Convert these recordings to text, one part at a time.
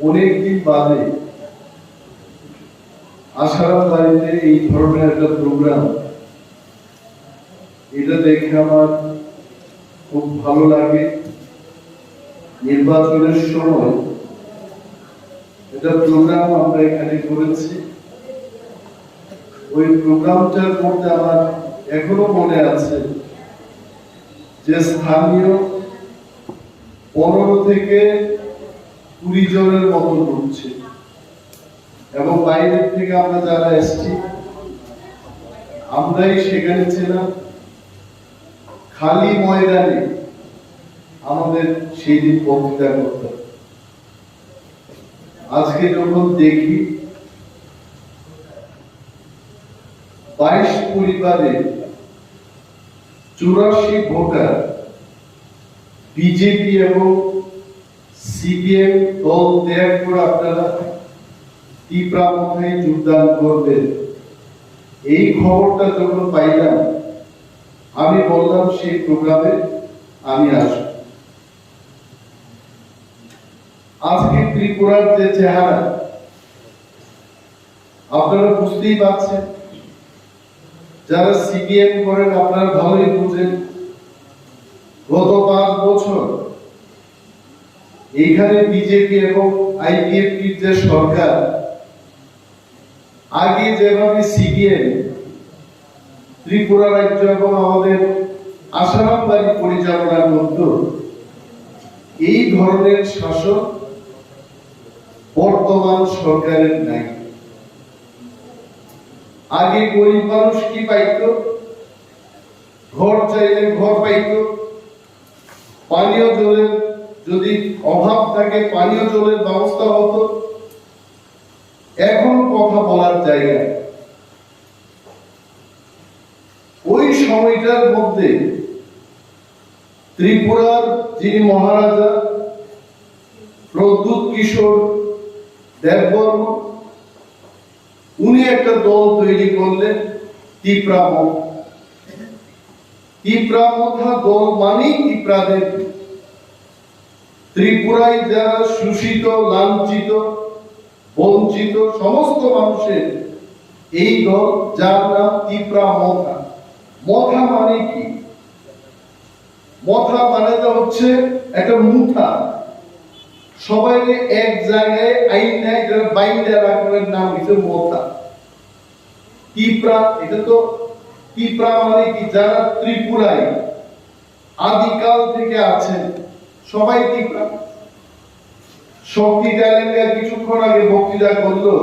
অনেকদিন বাদে আশারাম বাড়িতে এই ধরনের একটা প্রোগ্রাম, এটা দেখে আমার খুব ভালো লাগে। নির্বাচনের সময় এটা প্রোগ্রাম আমরা এখানে করেছি। ওই প্রোগ্রামটার মধ্যে আমার এখনো মনে আছে যে স্থানীয় 15 থেকে 20 জনের মতো ঢুকছে এবং বাইরের থেকে আমরা যারা এসছি আমরাই সেখানে ছিলাম। খালি ময়দানে আমাদের সেই দিন বক্তৃতা করতে। আজকে যখন দেখি 22 পরিবারে 84 ভোটার বিজেপি এবং সিপিএম দল ত্যাগ করে আপনারা তীব্রামথায় যোগদান করবেন, এই খবরটা যখন পাইলাম আমি বললাম সেই প্রোগ্রামে আমি আসব। আজকে ত্রিপুরার যে চেহারা আপনারা বুঝতেই পারছেন, যারা সিপিএম করেন আপনারা ভালোই বুঝেন। গত 5 বছর এইখানে বিজেপি এবং আইপিএফটির যে সরকার, আগে যেভাবে সিপিএম ত্রিপুরা রাজ্য এবং আমাদের আসারাম বাড়ি পরিচালনা করত, এই ধরনের শাসন বর্তমান সরকারের নাই। আগে গরিব মানুষ কি পাইত? ঘর চাইলে ঘর পাইত, পানীয় জলের যদি অভাব থাকে পানীয় জলের ব্যবস্থা হতো। এখন কথা বলার জায়গা। ওই সময়টার মধ্যে ত্রিপুরার যিনি মহারাজা প্রদ্যুৎ কিশোর দেববর্মা, উনি একটা দল তৈরি করলেন তীব্রামথা দল মানেই তীব্রাদের। ত্রিপুরায় যারা শোষিত, লাঞ্ছিত, বঞ্চিত সমস্ত মানুষের এই দল, যার নাম তীব্রামথা। মথা মানে কি? মথা মানে তো হচ্ছে একটা মুঠা, সবাই এক জায়গায় আইনে বাইন্দা রাখার নাম হচ্ছে মথা। তীব্রা, এটা তো তীব্রা মানে কি? যারা ত্রিপুরায় আদিকাল থেকে আছেন সবাই তীব্রা। শক্তি তেলেঙ্গা কিছুক্ষণ আগে বক্তৃতা করলো,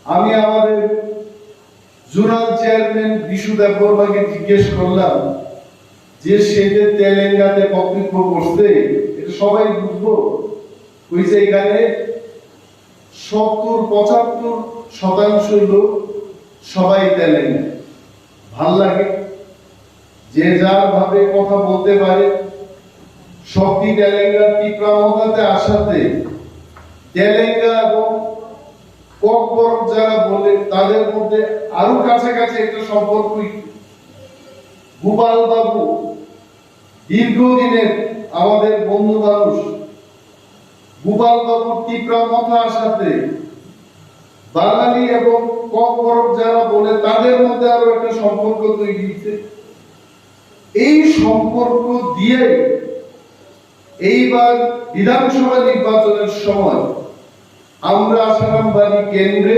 আমি আমাদের জোনাল চেয়ারম্যান বিশু দেববর্মাকে জিজ্ঞেস করলাম যে সে যে তেলেঙ্গাতে বক্তব্য করছে এটা সবাই বুঝবো? কইছে এখানে 70-75% লোক সবাই তেলেঙ্গা। ভাল লাগে, যে যার ভাবে কথা বলতে পারে। শক্তি তেলেঙ্গা তীব্রামথাতে আসাতে তেলেঙ্গা এবং ককবরক যারা বলে তাদের মধ্যে আরো কাছাকাছি একটা সম্পর্ক। গোপাল বাবু দীর্ঘদিনের আমাদের বন্ধু মানুষ, গোপাল বাবুর তীব্রামথা আসাতে বাঙালি এবং ককবরক যারা বলে তাদের মধ্যে আরো একটা সম্পর্ক তৈরি হয়েছে। এই সম্পর্ক দিয়ে এইবার বিধানসভা নির্বাচনের সময় আমরা আসারাম বাড়ি কেন্দ্রে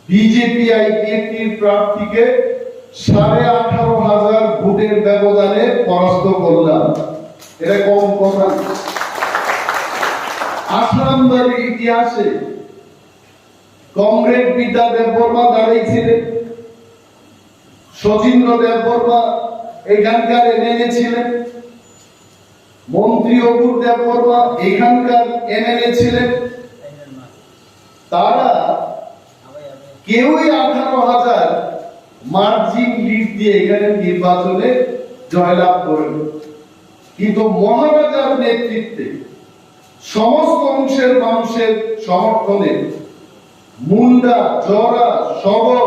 বিজেপি আইপিএফটির প্রার্থীকে 18,500 ভোটের ব্যবধানে পরাস্ত করলাম। এটা কম কথা। আসারাম বাড়ির ইতিহাসে কমরেড বিদ্যা দেববর্মা দাঁড়িয়েছিলেন, শচীন্দ্র দেববর্মা এখানকার এমএলএ ছিলেন, মন্ত্রী অপুর দেববর্মা এখানকার এমএলএ ছিলেন। তারা কেউই 18,000 মার্জিন লিড দিয়ে এখানে নির্বাচনে জয়লাভ করেন। কিন্তু মহারাজার নেতৃত্বে সমস্ত অংশের মানুষের সমর্থনে মুন্ডা, জরা, সবর,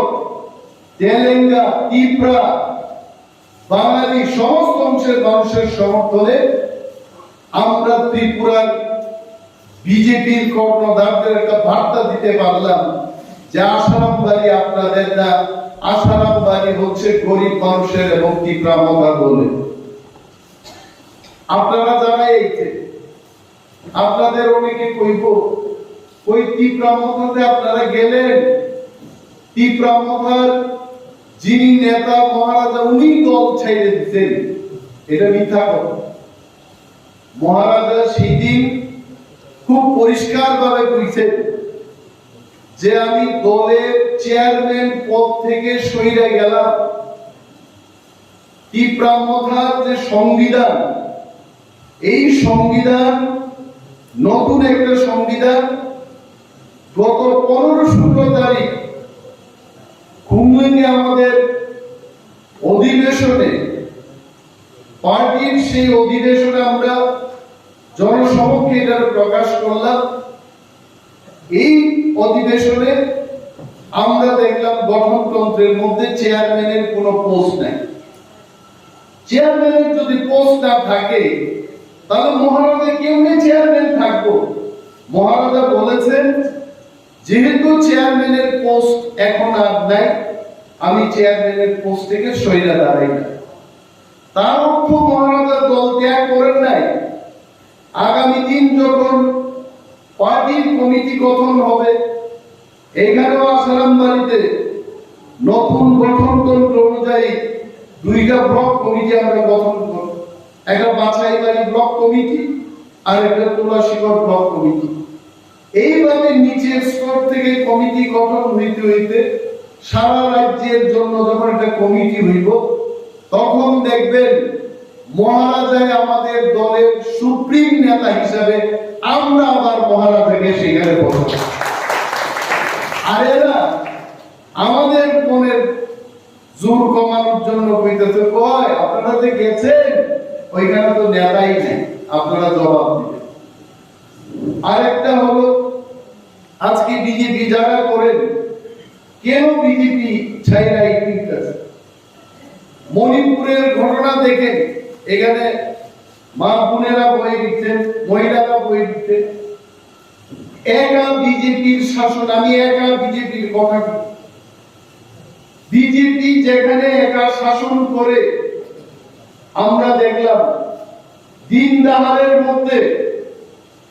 তেলেঙ্গা, ত্রিপুরা, বাঙালি সমস্ত অংশের মানুষের সমর্থনে আমরা ত্রিপুরার বিজেপির কর্ণধারদের একটা বার্তা দিতে পারলাম যে আসারাম বাড়ি আপনাদের না, আসারাম বাড়ি হচ্ছে গরিব মানুষের এবং তীব্রামতা বলে। আপনারা যারা এইতে আপনাদের অনেকে কইব ওই তীব্রামতাতে আপনারা গেলেন, তীব্রামতার যিনি নেতা মহারাজা উনি দল ছেড়ে দিতেন, এটা মিথ্যা কথা। মহারাজা সেই দিন খুব পরিষ্কার ভাবে কইছেন যে আমি দলের চেয়ারম্যান পদ থেকে সইরে গেলাম। তীব্রামথার যে সংবিধান, এই সংবিধান নতুন একটা সংবিধান গত 15-16 তারিখ খুলনায় আমাদের অধিবেশনে, পার্টির সেই অধিবেশনে আমরা জনসমক্ষে এটা প্রকাশ করলাম। এই অধিবেশনে আমরা দেখলাম গঠনতন্ত্রের মধ্যে চেয়ারম্যানের কোনো পোস্ট নাই। চেয়ারম্যানের যদি পোস্ট না থাকে তাহলে মহারাজা কেমনে চেয়ারম্যান থাকবো? মহারাজা বলেছেন যেহেতু চেয়ারম্যানের পোস্ট এখন আর নাই, আমি চেয়ারম্যানের পোস্ট থেকে সইরা দাঁড়াই না। তার অর্থ মহারাজা দল ত্যাগ করেন নাই। আগামী দিন যখন পার্টির কমিটি গঠন হবে, এখানেও আসারাম বাড়িতে নতুন গঠনতন্ত্র অনুযায়ী 2টা ব্লক কমিটি আমরা গঠন করব। একটা বাছাইবাড়ি ব্লক কমিটি আর একটা তুলাসীগড় ব্লক কমিটি। এইভাবে নিচের স্তর থেকে কমিটি গঠন হইতে হইতে সারা রাজ্যের জন্য যখন একটা কমিটি হইব, তখন দেখবেন মহারাজাই আমাদের দলের সুপ্রিম নেতা হিসাবে আমরা আবার মহারাজাকে সেখানে বসাবো। আর এরা আমাদের মনের জোর কমানোর জন্য কইতেছে, কয় আপনারা যে গেছেন ওইখানে তো নেতাই নেই, আপনারা জবাব দিবেন। আরেকটা হলো আজকে বিজেপি যারা করেন, কেন বিজেপি ছাইরা ইতিহাস? মণিপুরের ঘটনা দেখেন, এখানে মা বোনেরা বই দিচ্ছেন, মহিলারা বই দিচ্ছেন। একা বিজেপির শাসন, আমি একা বিজেপির কথা, বিজেপি যেখানে একা শাসন করে আমরা দেখলাম দিন দাহারের মধ্যে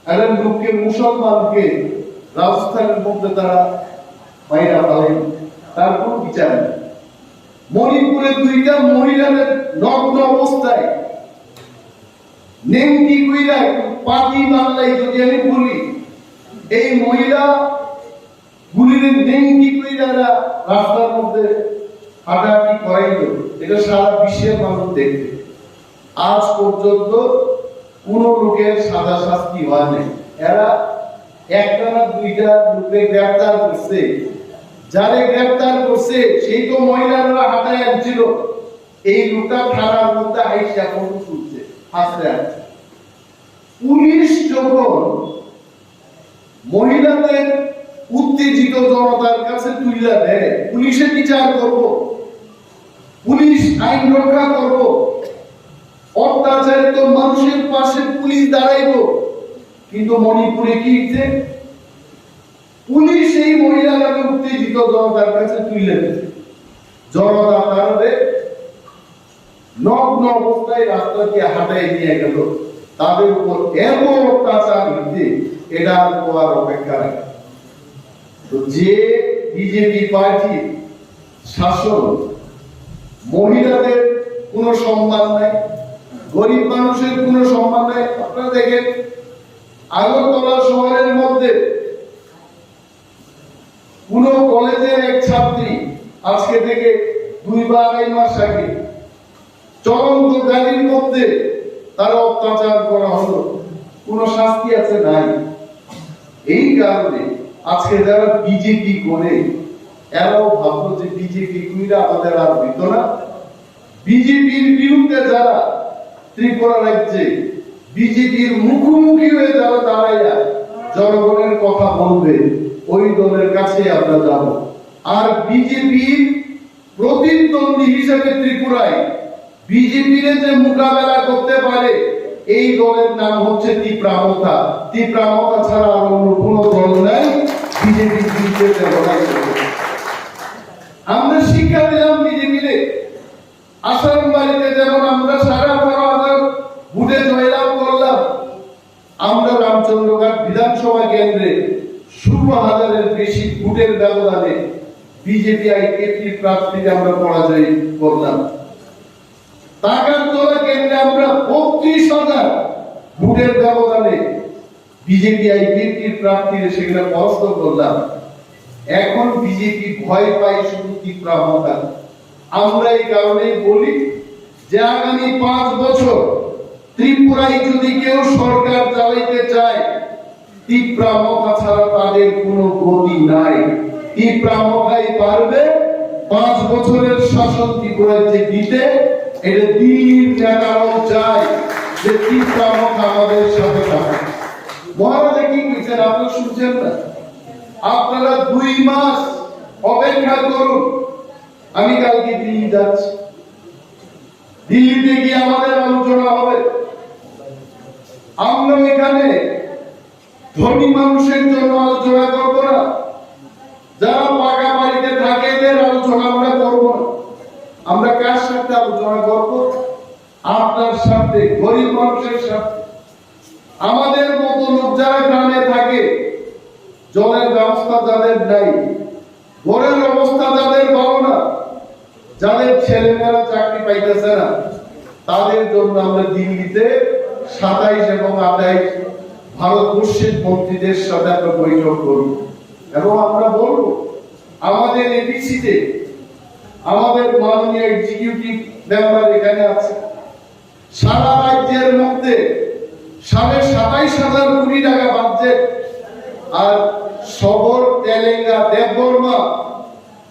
একটা লোককে, মুসলমানকে রাজস্থানের মধ্যে তারা বাইরা পালেন, তার কোন বিচার নেই। মণিপুরে 2টা মহিলাদের নগ্ন অবস্থায় নেমকি কইরা পাটি বাংলায় যদি আমি বলি, এই মহিলা গুলির নেমকি কইরা রাস্তার মধ্যে হাঁটাহাঁটি করাইল, এটা সারা বিশ্বের মানুষ দেখবে। আজ পর্যন্ত কোন লোকের সাদা শাস্তি হয় নাই। এরা একটা না 2টা লোককে গ্রেফতার করছে, যারে গ্রেফতার করছে সেই তো মহিলারা হাঁটায় আনছিল, এই লোকটা থানার মধ্যে আইসা ফটো তুলছে, হাসতে আছে। পুলিশ যখন মহিলাদের উত্তেজিত জনতার কাছে তুলে দেয়, পুলিশে বিচার করব, পুলিশ আইন রক্ষা করব, অত্যাচারিত মানুষের পাশে পুলিশ দাঁড়াইব। কিন্তু মণিপুরে কি হচ্ছে? পুলিশ এই মহিলাকে উত্তেজিত জনতার কাছে তুলে দিচ্ছে। জনতা তারবে নগ্ন অবস্থায় রাস্তা দিয়ে হাঁটাই নিয়ে গেল, তাদের উপর এত অত্যাচার হচ্ছে, এটা আর অপেক্ষা রাখে। তো যে বিজেপি পার্টি শাসন, মহিলাদের কোনো সম্মান নাই, গরিব মানুষের কোনো সম্মান নাই। আপনারা দেখেন আগরতলা শহরের মধ্যে কোন কলেজের এক ছাত্রী আজকে থেকে 2 বা 2.5 মাস আগে চলন্ত গাড়ির মধ্যে তার অত্যাচার করা হলো, কোন শাস্তি আছে? নাই। এই কারণে আজকে যারা বিজেপি করে, এরাও ভাবলো যে বিজেপি কইরা আমাদের আর হইত না। বিজেপির বিরুদ্ধে যারা ত্রিপুরা রাজ্যে বিজেপির মুখোমুখি হয়ে যারা দাঁড়াইয়া জনগণের কথা বলবে, ওই দলের কাছে আমরা যাব। আর বিজেপির প্রতিদ্বন্দ্বী হিসেবে ত্রিপুরায় বিজেপির যে মোকাবেলা করতে পারে এই দলের নাম হচ্ছে তীব্রামতা। তীব্রামতা ছাড়া আর অন্য কোনো দল নাই বিজেপির বিরুদ্ধে লড়াই করবে। আমরা শিক্ষা দিলাম বিজেপিতে। আসামবাড়িতে যেমন আমরা 18,500 ভোটে জয়লাভ করলাম, আমরা রামচন্দ্রঘাট বিধানসভা কেন্দ্রে 16,000-এর বেশি ভোটের ব্যবধানে বিজেপি আইপিএফটি প্রার্থীকে আমরা পরাজয় করলাম। টাকারতলা কেন্দ্রে আমরা 32,000 ভোটের ব্যবধানে বিজেপি আইপিএফটি প্রার্থীকে সেখানে পরাস্ত করলাম। এখন বিজেপি ভয় পায় শুধু তীব্রামতা। আমরা এই কারণে বলি যে আগামী 5 বছর ত্রিপুরায় যদি কেউ সরকার চালাইতে চায়, তীব্রামতা ছাড়া তাদের কোনো গতি নাই। তীব্রামতাই পারবে 5 বছরের শাসন ত্রিপুরায় যে দিতে। এটা দিল্লির নেতারাও চায় যে তীব্রামতা আমাদের সাথে থাকে। মহারাজা কি কইছেন আপনি শুনছেন না? আপনারা 2 মাস অপেক্ষা করুন। আমি কালকে দিল্লি যাচ্ছি, দিল্লিতে গিয়ে আমাদের আলোচনা হবে। আমরা এখানে ধনী মানুষের জন্য আলোচনা করব না, যারা পাকা বাড়িতে থাকে এদের আলোচনা আমরা করব না। আমরা কার সাথে আলোচনা করব? আপনার সাথে, গরিব মানুষের সাথে। আমাদের মতো লোক যারা গ্রামে থাকে, জলের ব্যবস্থা যাদের নাই, ঘরের অবস্থা যাদের ভালো না, যাদের ছেলেমেয়েরা চাকরি পাইতেছে না, তাদের জন্য আমরা দিল্লিতে 27 এবং 28 ভারতবর্ষের মন্ত্রীদের সাথে আমরা বৈঠক করব এবং আমরা বলবো আমাদের এবিসিতে আমাদের মাননীয় এক্সিকিউটিভ মেম্বার এখানে আছে, সারা রাজ্যের মধ্যে 27,500 কোটি টাকা বাজেট, আর সবর, তেলেঙ্গা, দেববর্মা,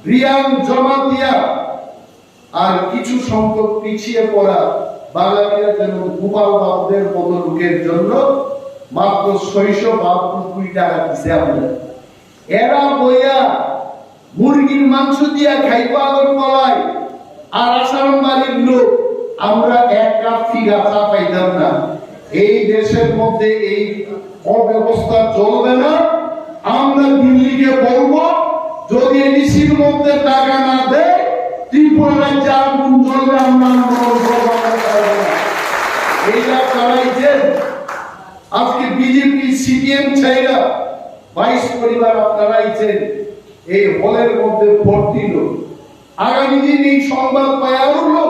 রিয়াং, জমাতিয়া আর কিছু সংখ্যক পিছিয়ে পড়া বাঙালিরা যেমন গোপাল বাবুদের মতো লোকের জন্য মাত্র 672 কোটি টাকা দিছে। আমরা এরা বইয়া মুরগির মাংস দিয়া খাইবো আগর কলাই, আর আসামবাড়ির লোক আমরা এক কাপ ফিরা চা পাইতাম না। এই দেশের মধ্যে এই অব্যবস্থা চলবে না। আমরা দিল্লিকে বলবো যদি এডিসির মধ্যে টাকা না দেয়, ত্রিপুরা রাজ্যে আগুন জ্বলবে। আমরা এইটা চালাইছেন আজকে বিজেপি, সিপিএম ছাইরা 22 পরিবার আপনারা আইছেন এই হলের মধ্যে ভর্তি লোক। আগামী দিন এই সংবাদ পাওয়া উঠলো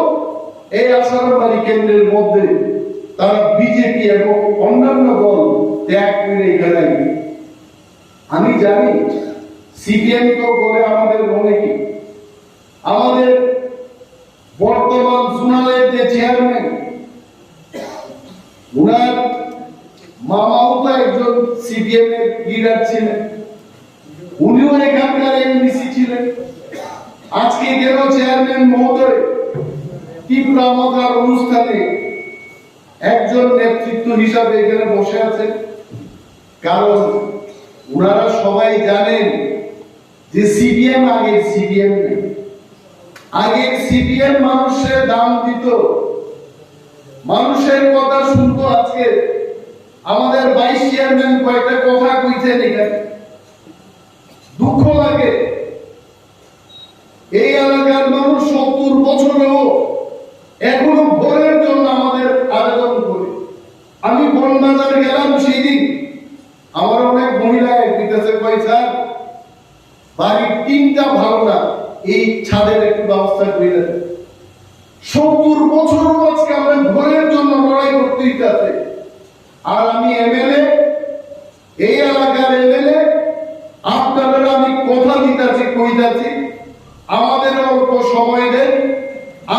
এই আসামবাড়ি কেন্দ্রের মধ্যে তারা বিজেপি এবং অন্যান্য দল ত্যাগ করে এখানে আসবে। আমি জানি সিপিএম তো বলে আমাদের অনেকে, আমাদের বর্তমান জোনালের যে চেয়ারম্যান, উনার মামাও তো একজন সিপিএম এর লিডার ছিলেন, উনিও এখানকার এমডিসি ছিলেন। আজকে কেন চেয়ারম্যান মহোদয় তীব্রামতার অনুষ্ঠানে একজন নেতৃত্ব হিসাবে এখানে বসে আছেন? কারণ ওনারা সবাই জানেন যে সিপিএম আগের সিপিএম নেই। আগের সিপিএম মানুষের দাম দিত, মানুষের কথা শুনতো। আজকে আমাদের ভাইস চেয়ারম্যান কয়েকটা কথা কইছেন এখানে, দুঃখ লাগে। এই এলাকার মানুষ 70 বছরেও এখনো ঘরের জন্য আমাদের আবেদন করে। আমি বনবাজারে গেলাম সেদিন, আমার অনেক মহিলা দিতেছে পয়সা, বাড়ির টিনটা ভালো না, এই ছাদের একটু ব্যবস্থা করে দেন। 70 বছরও আজকে আমরা ঘরের জন্য লড়াই করতে হইতেছে। আর আমি এমএলএ, এই এলাকার এমএলএ, আপনারা আমি কথা দিতেছি, কইতাছি আমাদের অল্প সময় দেন।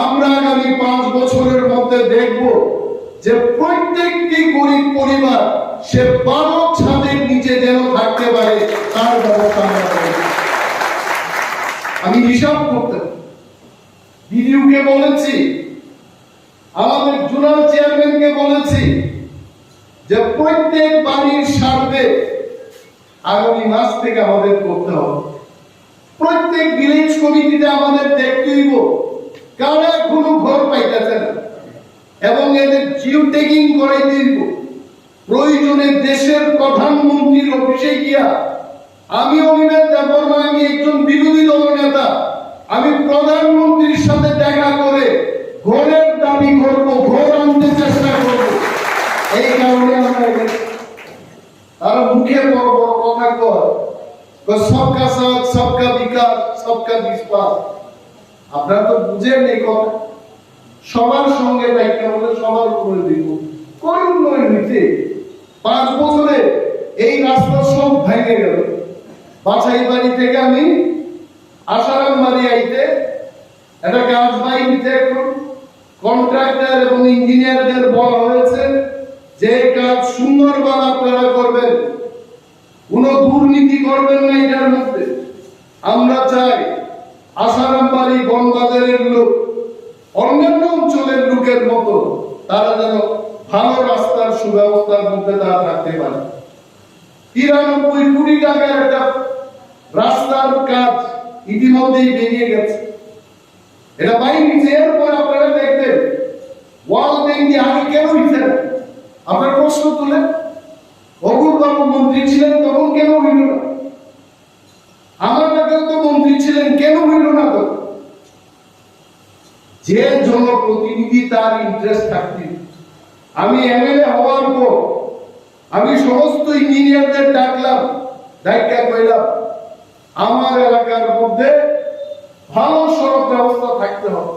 আমরা আগামী 5 বছরের মধ্যে দেখব যে প্রত্যেকটি গরিব পরিবার সে 12 ছাদের নিচে যেন থাকতে পারে, তার ব্যবস্থা আমরা করব। আমি হিসাব করতে বিডিওকে বলেছি, আমাদের জোনাল চেয়ারম্যানকে বলেছি যে প্রত্যেক বাড়ির স্বার্থে আগামী মাস থেকে আমাদের করতে হবে। প্রত্যেক ভিলেজ কমিটিতে আমাদের দেখতে হইব কারা কোনো ঘর পাইতেছে না। এবং এদের জিও ট্যাগিং করাই দিব। প্রয়োজনে দেশের প্রধানমন্ত্রীর অফিসে গিয়া আমি অনিমেষ দেববর্মা, আমি একজন বিরোধী দল নেতা, আমি প্রধানমন্ত্রীর সাথে দেখা করে ঘরের দাবি করব, ঘর আনতে চেষ্টা করব। এই কারণে আমরা তারা মুখে বড় বড় কথা কয়, সবকা সাথ, সবকা বিকাশ, সবকা বিশ্বাস। আপনারা তো বুঝেন এই কথা। সবার সঙ্গে দায়িত্ব হলে সবার উপরে দিব। কোন উন্নয়ন হইতে 5 বছরে এই রাস্তা সব ভেঙে গেল। বাছাই বাড়ি থেকে আমি আসারাম বাড়ি আইতে একটা কাজ বাইতে এখন কন্ট্রাক্টর এবং ইঞ্জিনিয়ারদের বলা হয়েছে যে কাজ সুন্দরভাবে আপনারা করবেন, কোনো দুর্নীতি করবেন না এটার মধ্যে। আমরা চাই আসারাম বাড়ি বনবাজারের লোক অন্যান্য অঞ্চলের লোকের মতো তারা যেন ভালো রাস্তার সুব্যবস্থার মধ্যে তারা থাকতে পারে। 93 কোটি টাকার একটা রাস্তার কাজ ইতিমধ্যেই বেরিয়ে গেছে। এটা বাইরে এরপর আপনারা দেখবেন ওয়াল ব্যাংকে আগে কেন হইছে না? আপনার প্রশ্ন তুলে অগুর বাবু মন্ত্রী ছিলেন তখন কেন হইল না? আমার টাকাও তো মন্ত্রী ছিলেন, কেন হইল না? তো যে জনপ্রতিনিধি তার ইন্টারেস্ট থাকতে, আমি এমএলএ হওয়ার পর আমি সমস্ত ইঞ্জিনিয়ারদের ডাকলাম, ডাইকা কইলাম আমার এলাকার মধ্যে ভালো সড়ক ব্যবস্থা থাকতে হবে।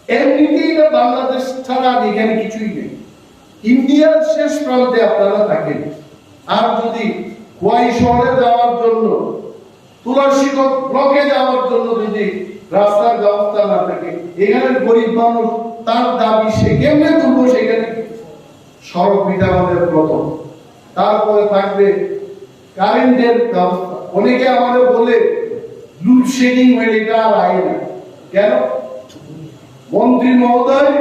এমনিতেই না বাংলাদেশ ছাড়া এখানে কিছুই নেই। ইন্ডিয়ার শেষ প্রান্তে আপনারা থাকেন, আর যদি খোয়াই শহরে যাওয়ার জন্য, তুলসীগঞ্জ ব্লকে যাওয়ার জন্য যদি রাস্তার ব্যবস্থা না থাকে, এখানে গরিব মানুষ তার দাবি সে কেমনে তুলবো? সেখানে সড়ক বিটা আমাদের প্রথম, তারপরে থাকবে কারেন্টের ব্যবস্থা। অনেকে আমাদের বলে লোডশেডিং হয়ে এটা আর আয় না কেন? মন্ত্রী মহোদয়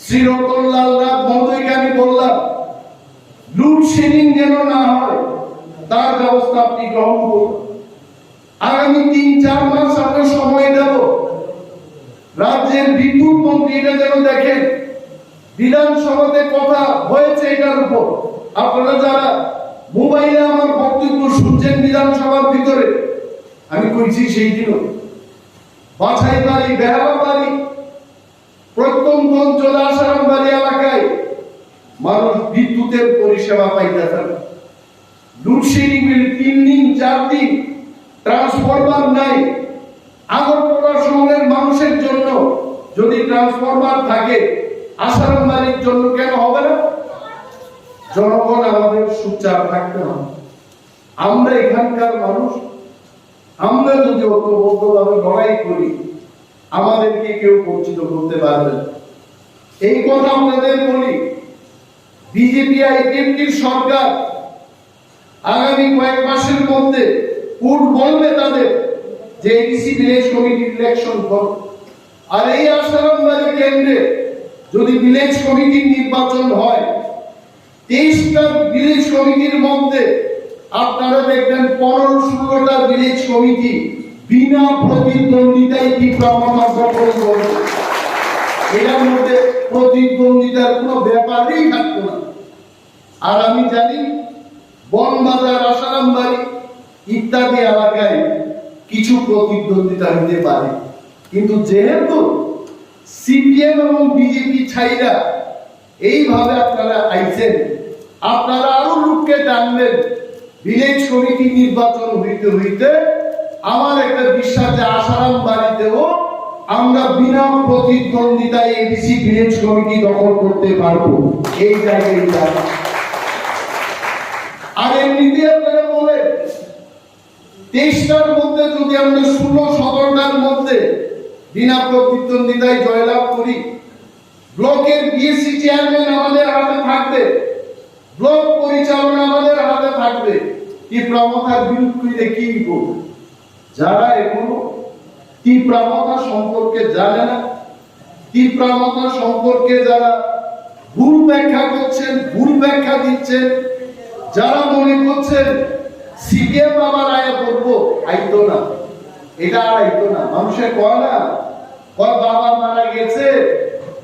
শ্রী রতনলাল নাথ মহোদয়কে আমি বললাম লোডশেডিং যেন না হয় তার ব্যবস্থা আপনি গ্রহণ করুন। আগামী 3-4 মাস আমরা সময় দেব। রাজ্যের বিদ্যুৎ মন্ত্রী এটা যেন দেখেন বিধানসভাতে কথা হয়েছে এটার উপর। আপনারা যারা মোবাইলে আমার বক্তব্য শুনছেন বিধানসভার ভিতরে, আমি কইছি সেই দিন বাছাই বাড়ি, বেহালা বাড়ি, প্রত্যন্ত অঞ্চল আসারাম বাড়ি এলাকায় মানুষ বিদ্যুতের পরিষেবা পাইতেছে না। লোডশেডিং 3 দিন 4 দিন, ট্রান্সফরমার নাই। আগরতলা শহরের মানুষের জন্য যদি ট্রান্সফরমার থাকে, আসারাম বাড়ির জন্য কেন হবে না? জনগণ আমাদের সুচার থাকতে হবে। আমরা এখানকার মানুষ, আমরা যদি ঐক্যবদ্ধভাবে লড়াই করি আমাদেরকে কেউ বঞ্চিত করতে পারবে না। এই কথা আপনাদের বলি, বিজেপি আইপিএফটির সরকার আগামী কয়েক মাসের মধ্যে কোর্ট বলবে তাদের যে এডিসি ভিলেজ কমিটির ইলেকশন করো। আর এই আসারাম বাড়ি কেন্দ্রে যদি ভিলেজ কমিটির নির্বাচন হয়, 23টা ভিলেজ কমিটির মধ্যে আপনারা দেখবেন 15-16টা ভিলেজ কমিটি বিনা প্রতিদ্বন্দ্বিতায় কি প্রমাণ করবে। এটার মধ্যে প্রতিদ্বন্দ্বিতার কোনো ব্যাপারই থাকতো না। আর আমি জানি বনবাজার, আসারাম বাড়ি ইত্যাদি এলাকায় কিছু প্রতিদ্বন্দ্বিতা হতে পারে, কিন্তু যেহেতু সিপিএম এবং বিজেপি ছাইরা এইভাবে আপনারা আইছেন, আপনারা আরো লোককে টানবেন। ভিলেজ কমিটি নির্বাচন হইতে হইতে আমার একটা বিশ্বাস যে আসারাম বাড়িতেও আমরা বিনা প্রতিদ্বন্দ্বিতায় এডিসি ভিলেজ কমিটি দখল করতে পারবো। এই জায়গায় আর এমনিতে আপনারা বলেন 23টার মধ্যে যদি আমরা 16-17টার মধ্যে বিনা প্রতিদ্বন্দ্বিতায় জয়লাভ করি, ব্লকের বিএসসি চেয়ারম্যান আমাদের হাতে থাকবে, ব্লক পরিচালনা আমাদের হাতে থাকবে। কি প্রমতার বিরুদ্ধে কি করবে? যারা এখনো তীব্রতা সম্পর্কে জানে না, তীব্রতা সম্পর্কে যারা ভুল ব্যাখ্যা করছেন, ভুল ব্যাখ্যা দিচ্ছেন, যারা মনে করছেন সিপিএম আবার আয়া করবো, আইতো না, এটা আর আইতো না। মানুষের কয় না, কয় বাবা মারা গেছে,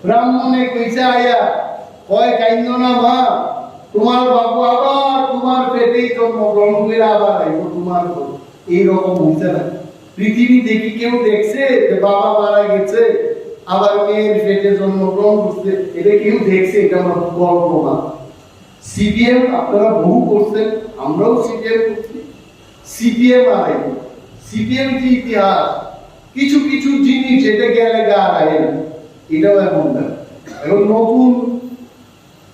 ব্রাহ্মণে কইছে আয়া কয় কাইন্দ না মা, তোমার বাবু আবার তোমার পেটেই জন্মগ্রহণ করে আবার আইব তোমার ঘর। এইরকম হইছে না? পৃথিবী দেখি কেউ দেখছে যে বাবা মারা গেছে আবার মেয়ের পেটে জন্মগ্রহণ করছে? এটা কেউ দেখছে? এটা আমার গল্প না। সিপিএম আপনারা বহু করছেন, আমরাও সিপিএম করছি। সিপিএম আর সিপিএম কি ইতিহাস, কিছু কিছু জিনিস এটা গেলে গা আয় না, এটাও এখন না। এখন নতুন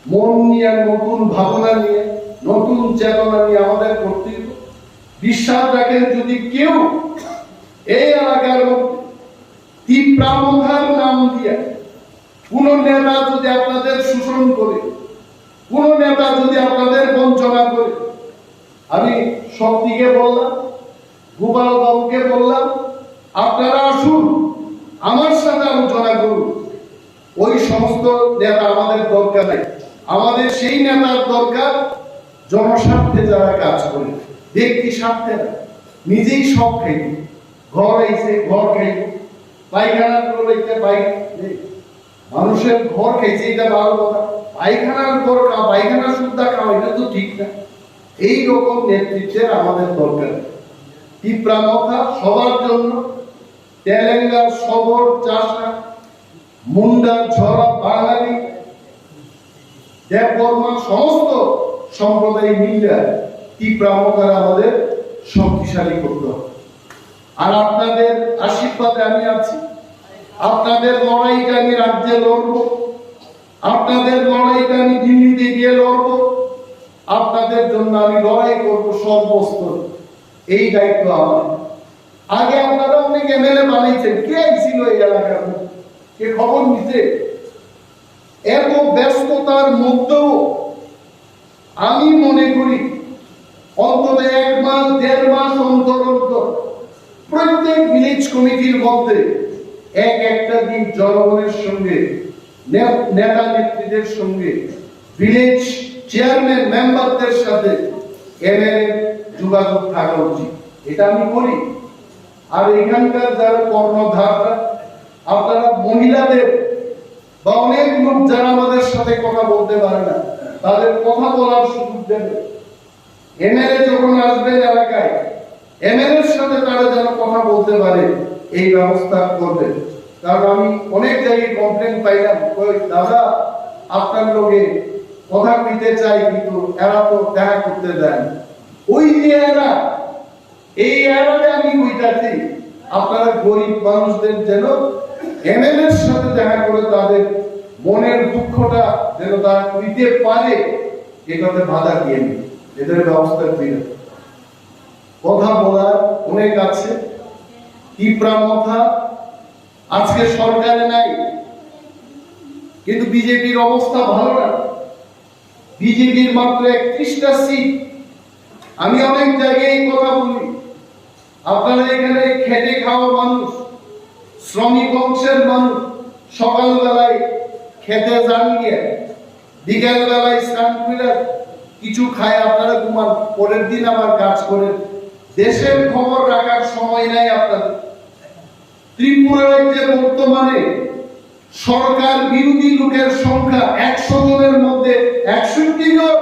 মন নিয়ে, নতুন ভাবনা নিয়ে, নতুন চেতনা নিয়ে আমাদের কর্তৃত্ব। বিশ্বাস রাখেন যদি কেউ এই এলাকার তীব্রামধার নাম দিয়ে কোন নেতা যদি আপনাদের শোষণ করে, কোন নেতা যদি আপনাদের বঞ্চনা করে, আমি শক্তিকে বললাম, গোপাল বাবুকে বললাম, আপনারা আসুন আমার সাথে আলোচনা করুন। ওই সমস্ত নেতা আমাদের দরকার নেই। আমাদের সেই নেতার দরকার জনস্বার্থে যারা কাজ করে, ব্যক্তি স্বার্থে না। নিজেই সব খাইব, ঘর আইছে ঘর খাইব, পায়খানা করতে মানুষের ঘর খাইছে, এটা ভালো কথা। পায়খানার ঘর পায়খানা সুদ্ধা খাওয়া, এটা তো ঠিক না। এই রকম নেতৃত্বের আমাদের দরকার। তীব্রামথা সবার জন্য, তেলেঙ্গা, সবর, চাষা, মুন্ডা, ঝরা, বাঙালি, দেববর্মা, সমস্ত সম্প্রদায় মিলে তীব্রামথার আমাদের শক্তিশালী করতে হবে। আর আপনাদের আশীর্বাদে আমি আছি। আপনাদের লড়াইটা আমি রাজ্যে লড়ব, আপনাদের লড়াইটা আমি দিল্লিতে গিয়ে লড়ব, আপনাদের জন্য আমি লড়াই করব সর্বস্তর। এই দায়িত্ব আমার। আগে আপনারা অনেক এমএলএ বানাইছেন, কে আইছিল এই এলাকার, কে খবর নিছে? এত ব্যস্ততার মধ্যেও আমি মনে করি অন্তত 1 মাস 1.5 মাস অন্তর অন্তর প্রত্যেক ভিলেজ কমিটির মধ্যে একটা দিন জনগণের সঙ্গে, নেতা নেত্রীদের সঙ্গে, ভিলেজ চেয়ারম্যান মেম্বারদের সাথে এমএলএ যোগাযোগ থাকা উচিত। এটা আমি করি। আর এখানকার যারা কর্ণধাররা, আপনারা মহিলাদের বা অনেক লোক যারা আমাদের সাথে কথা বলতে পারে না, তাদের কথা বলার সুযোগ দেবে। এমএলএ যখন আসবেন এলাকায়, এমএলএর সাথে তারা যেন কথা বলতে পারে, এই ব্যবস্থা করবে। কারণ আমি অনেক জায়গায় কমপ্লেন পাইলাম, দাদা আপনার লোকে কথা দিতে চাই কিন্তু এরা তো দেখা করতে দেন। ওই যে এরা, এই এরারে আমি কইতাছি আপনারা গরিব মানুষদের যেন এমএলএর সাথে দেখা করে তাদের মনের দুঃখটা যেন তারা দিতে পারে, এটাতে বাধা দিয়ে নেই, এদের ব্যবস্থা দিন। কথা বলার অনেক আছে। তীব্রামথা আজকে সরকারে নাই, কিন্তু বিজেপির অবস্থা ভালো না। বিজেপির মাত্র 31টা সিট। আমি অনেক জায়গায় এই কথা বলি, আপনারা এখানে খেটে খাওয়া মানুষ, শ্রমিক অংশের মানুষ, সকালবেলায় খেতে যান গিয়ে, বিকেল বেলায় স্নান করে কিছু খায়, আপনারা ঘুমান, পরের দিন আবার কাজ করেন। দেশের খবর রাখার সময় নাই আপনাদের। ত্রিপুরা রাজ্যে বর্তমানে সরকার বিরোধী লোকের সংখ্যা 100 জনের মধ্যে 61 জন,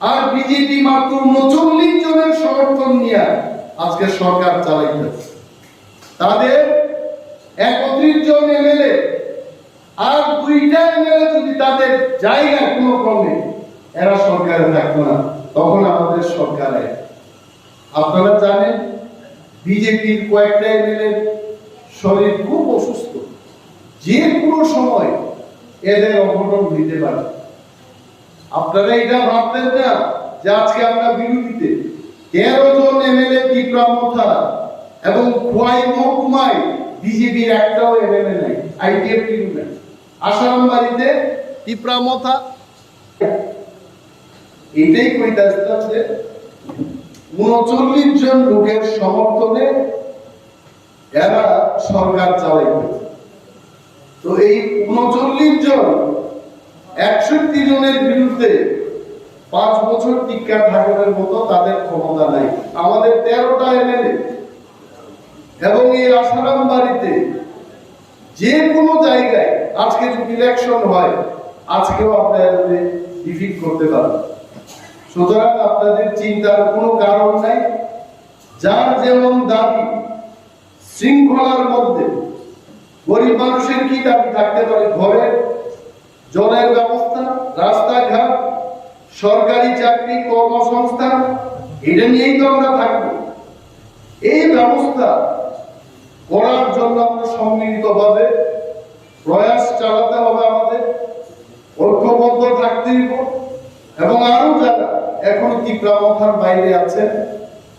আর বিজেপি মাত্র 39 জনের সমর্থন নিয়ে আজকে সরকার চালাইতেছে। তাদের 31 জন এমএলএ আর 2টা এমএলএ যদি তাদের জায়গা কোনো ক্রমে এরা সরকারে থাকতো না, তখন আমাদের সরকারে। আপনারা জানেন বিজেপির কয়েকটা এমএলএ শরীর খুব অসুস্থ, যে কোনো সময় এদের অঘটন দিতে পারে। আপনারা এটা ভাবতেন না যে আজকে আমরা বিরোধীতে 13 জন এমএলএ তীব্রামথা এবং খোয়াই মহকুমায় বিজেপির একটাও এমএলএ নাই, আইটিএফ টিম নাই। আসারামবাড়িতে তীব্রামথা, এটাই কইতাছিলাম যে 39 জন লোকের সমর্থনে এরা সরকার চালাইবে। তো এই 39 জন 61 জনের বিরুদ্ধে 5 বছর টিকা ঠাকুরের মতো তাদের ক্ষমতা নাই। আমাদের 13টা এমএলএ এবং এই আসারামবাড়িতে যে কোনো জায়গায় আজকে যদি ইলেকশন হয় আজকেও আপনারা ডিফিট করতে পারবেন। সুতরাং আপনাদের চিন্তার কোনো কারণ নাই। যার যেমন দাবি শৃঙ্খলার মধ্যে, গরিব মানুষের কি দাবি থাকতে পারে? ঘরে জলের ব্যবস্থা, রাস্তাঘাট, সরকারি চাকরি, কর্মসংস্থান, এটা নিয়েই তো আমরা থাকবো। এই ব্যবস্থা করার জন্য আমরা সম্মিলিতভাবে প্রয়াস চালাতে হবে, আমাদের ঐক্যবদ্ধ থাকতে হবে। এবং আরো যারা এখন তীব্রাবস্থার বাইরে আছেন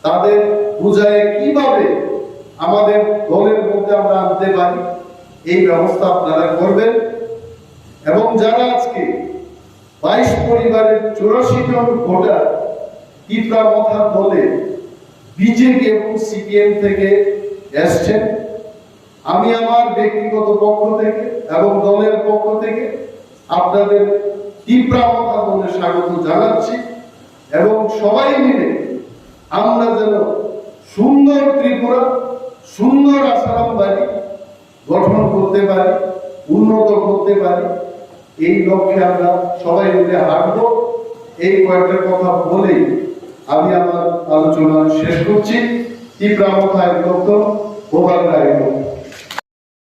তাদের বুঝায় কিভাবে আমাদের দলের মধ্যে আমরা আনতে পারি এই ব্যবস্থা আপনারা করবেন। এবং যারা আজকে 22 পরিবারের 84 জন ভোটার তীব্রাবস্থার দলে বিজেপি এবং সিপিএম থেকে এসছেন, আমি আমার ব্যক্তিগত পক্ষ থেকে এবং দলের পক্ষ থেকে আপনাদের তীব্রাবস্থা দলে স্বাগত জানাচ্ছি। এবং সবাই মিলে আমরা যেন সুন্দর ত্রিপুরা, সুন্দর আসারাম বাড়ি গঠন করতে পারি, উন্নত করতে পারি, এই লক্ষ্যে আমরা সবাই মিলে হাঁটবো। এই কয়েকটা কথা বলেই আমি আমার আলোচনা শেষ করছি। তীব্রাবস্থায় লক্ষ্য, ভোগান্তায় লক্ষ্য।